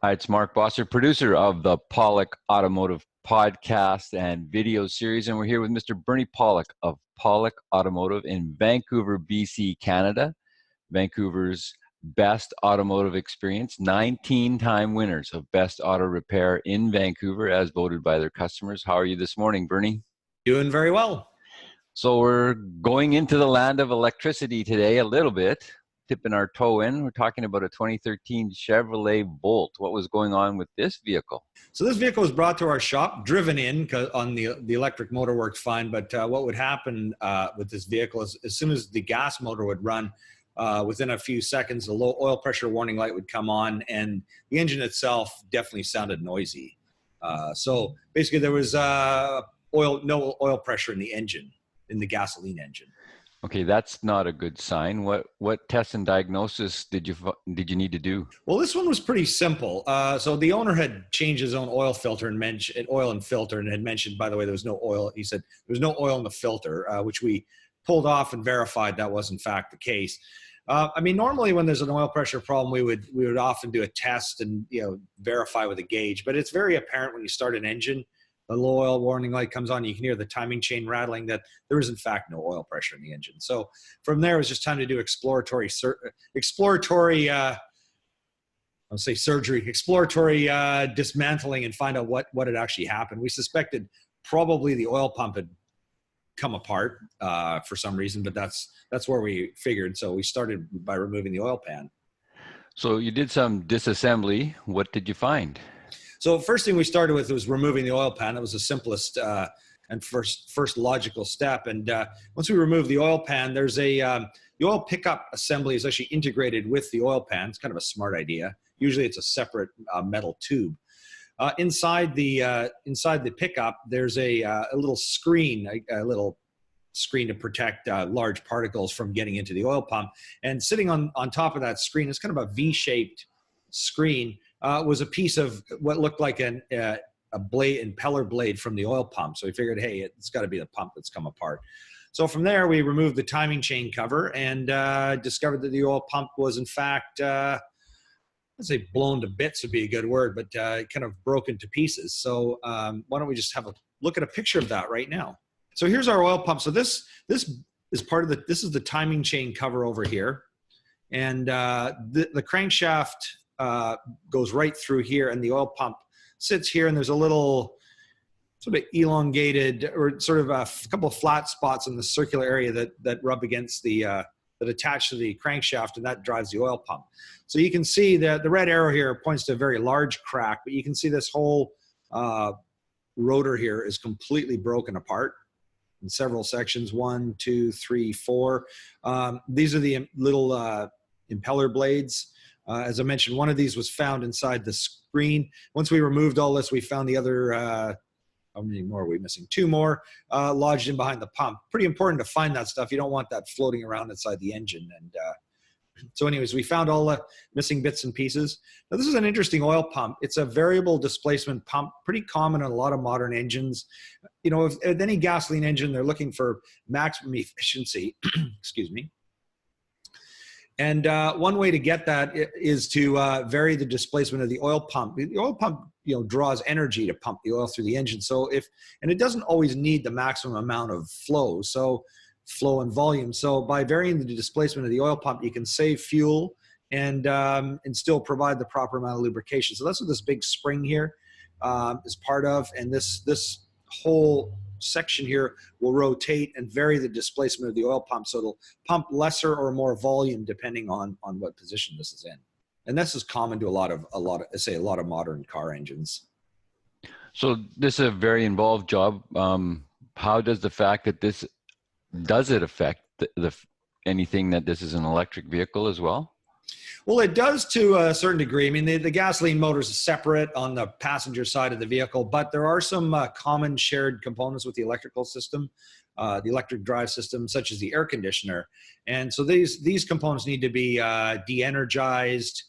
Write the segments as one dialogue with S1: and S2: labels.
S1: Hi, it's Mark Bosser, producer of the Pawlik Automotive podcast and video series, and we're here with Mr. Bernie Pawlik of Pawlik Automotive in Vancouver, BC, Canada. Vancouver's best automotive experience, 19-time winners of Best Auto Repair in Vancouver as voted by their customers. How are you this morning, Bernie?
S2: Doing very well.
S1: So we're going into the land of electricity today a little bit. Tipping our toe in. We're talking about a 2013 Chevrolet Volt. What was going on with this vehicle?
S2: So this vehicle was brought to our shop, driven in on the electric motor worked fine. But what would happen with this vehicle is as soon as the gas motor would run, within a few seconds, the low oil pressure warning light would come on, and the engine itself definitely sounded noisy. So basically, there was no oil pressure in the engine, in the gasoline engine.
S1: Okay, that's not a good sign. What tests and diagnosis did you need to do?
S2: Well, this one was pretty simple. So the owner had changed his own oil filter and had mentioned, by the way, there was no oil. He said there was no oil in the filter, which we pulled off and verified that was in fact the case. Normally when there's an oil pressure problem, we would often do a test and verify with a gauge. But it's very apparent when you start an engine. The low oil warning light comes on, you can hear the timing chain rattling, that there is in fact no oil pressure in the engine. So from there, it was just time to do exploratory dismantling and find out what had actually happened. We suspected probably the oil pump had come apart for some reason, but that's where we figured. So we started by removing the oil pan.
S1: So you did some disassembly. What did you find?
S2: So first thing we started with was removing the oil pan. That was the simplest and first logical step. And once we removed the oil pan, there's the oil pickup assembly is actually integrated with the oil pan. It's kind of a smart idea. Usually it's a separate metal tube. Inside the pickup, there's a little screen, a little screen to protect large particles from getting into the oil pump. And sitting on top of that screen, it's kind of a V-shaped screen. Was a piece of what looked like a impeller blade from the oil pump. So we figured, hey, it's got to be the pump that's come apart. So from there, we removed the timing chain cover and discovered that the oil pump was in fact, I'd say blown to bits would be a good word, but kind of broken to pieces. So why don't we just have a look at a picture of that right now? So here's our oil pump. So this is part of this is the timing chain cover over here. And the crankshaft goes right through here, and the oil pump sits here, and there's a little sort of elongated or sort of a couple of flat spots in the circular area that rub against that attach to the crankshaft, and that drives the oil pump. So you can see that the red arrow here points to a very large crack, but you can see this whole rotor here is completely broken apart in several sections, 1, 2, 3, 4. These are the little impeller blades. As I mentioned, one of these was found inside the screen. Once we removed all this, we found the other, how many more are we missing? 2 more lodged in behind the pump. Pretty important to find that stuff. You don't want that floating around inside the engine. And so anyways, we found all the missing bits and pieces. Now, this is an interesting oil pump. It's a variable displacement pump, pretty common on a lot of modern engines. If any gasoline engine, they're looking for maximum efficiency, excuse me. And one way to get that is to vary the displacement of the oil pump. The oil pump, draws energy to pump the oil through the engine. So and it doesn't always need the maximum amount of flow and volume. So by varying the displacement of the oil pump, you can save fuel and still provide the proper amount of lubrication. So that's what this big spring here is part of. And this whole section here will rotate and vary the displacement of the oil pump, so it'll pump lesser or more volume depending on what position this is in. And this is common to a lot of modern car engines.
S1: So this is a very involved job. How does the fact that does it affect anything that this is an electric vehicle as well?
S2: Well, it does to a certain degree. I mean, the gasoline motor is separate on the passenger side of the vehicle, but there are some common shared components with the electrical system, the electric drive system, such as the air conditioner. And so these components need to be de-energized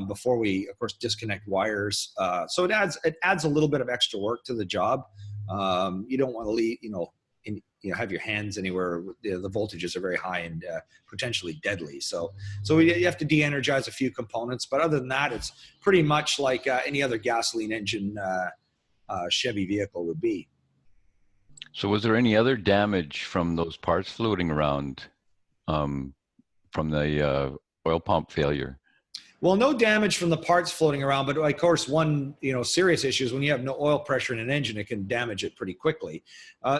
S2: before we, of course, disconnect wires. So it adds a little bit of extra work to the job. You don't want to leave, have your hands anywhere. The voltages are very high and potentially deadly. So you have to de-energize a few components, but other than that, it's pretty much like any other gasoline engine Chevy vehicle would be.
S1: So was there any other damage from those parts floating around from the oil pump failure?
S2: Well, no damage from the parts floating around, but of course, one serious issue is when you have no oil pressure in an engine, it can damage it pretty quickly.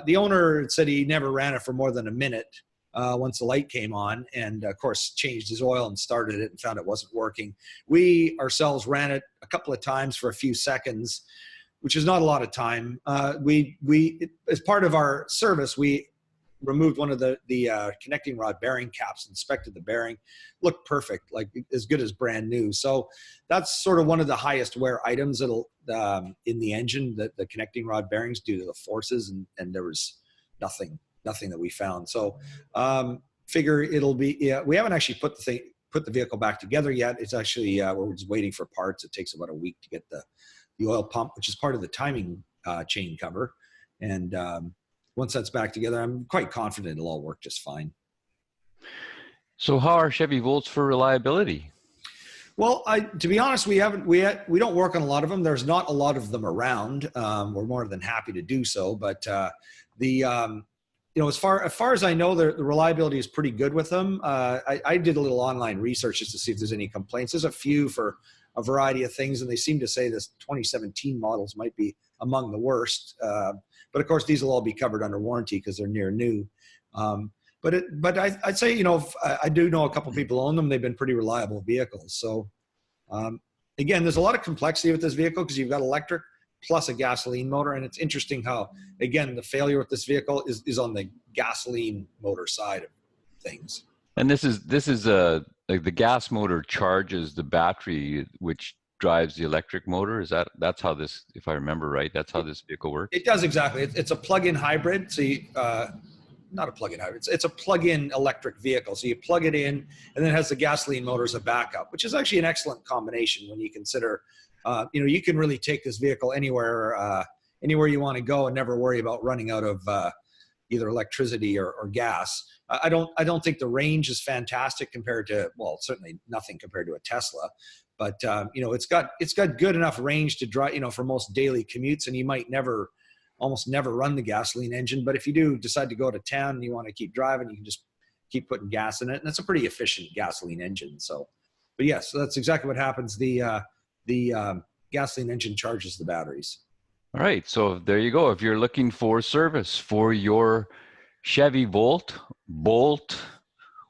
S2: The owner said he never ran it for more than a minute once the light came on, and of course changed his oil and started it and found it wasn't working. We ourselves ran it a couple of times for a few seconds, which is not a lot of time. We as part of our service, we removed one of the connecting rod bearing caps, inspected the bearing, looked perfect, like as good as brand new. So that's sort of one of the highest wear items that'll in the engine, the connecting rod bearings, due to the forces, and there was nothing that we found. So figure it'll be, we haven't actually put the vehicle back together yet. It's actually we're just waiting for parts. It takes about a week to get the oil pump, which is part of the timing chain cover, and once that's back together, I'm quite confident it'll all work just fine.
S1: So how are Chevy Volts for reliability?
S2: Well, to be honest, we don't work on a lot of them. There's not a lot of them around. We're more than happy to do so, but as far as I know, the reliability is pretty good with them. I did a little online research just to see if there's any complaints. There's a few for a variety of things, and they seem to say this 2017 models might be among the worst. But of course, these will all be covered under warranty because they're near new. But I'd say, I do know a couple of people own them. They've been pretty reliable vehicles. So again, there's a lot of complexity with this vehicle because you've got electric plus a gasoline motor. And it's interesting how, again, the failure with this vehicle is on the gasoline motor side of things.
S1: And this is like the gas motor charges the battery, which drives the electric motor. That's how this, if I remember right, that's how this vehicle works?
S2: It does, exactly. It's a plug-in hybrid. So not a plug-in hybrid. It's a plug-in electric vehicle. So you plug it in, and then it has the gasoline motor as a backup, which is actually an excellent combination when you consider, you can really take this vehicle anywhere you want to go and never worry about running out of either electricity or gas. I don't think the range is fantastic compared to, well, certainly nothing compared to a Tesla, but it's got good enough range to drive, for most daily commutes, and you might almost never run the gasoline engine. But if you do decide to go to town and you want to keep driving, you can just keep putting gas in it, and it's a pretty efficient gasoline engine. So, but yes, so that's exactly what happens. The gasoline engine charges the batteries.
S1: All right, so there you go. If you're looking for service for your Chevy Bolt,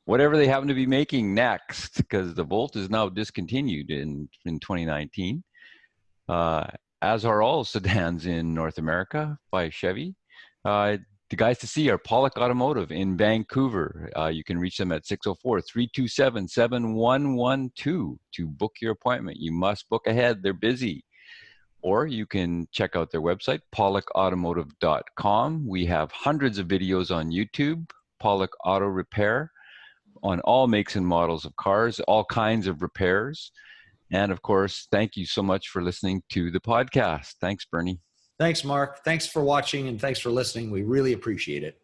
S1: whatever they happen to be making next, because the Volt is now discontinued in 2019, as are all sedans in North America by Chevy. The guys to see are Pawlik Automotive in Vancouver. You can reach them at 604-327-7112 to book your appointment. You must book ahead. They're busy. Or you can check out their website, pawlikautomotive.com. We have hundreds of videos on YouTube, Pawlik Auto Repair, on all makes and models of cars, all kinds of repairs. And of course, thank you so much for listening to the podcast. Thanks, Bernie.
S2: Thanks, Mark. Thanks for watching, and thanks for listening. We really appreciate it.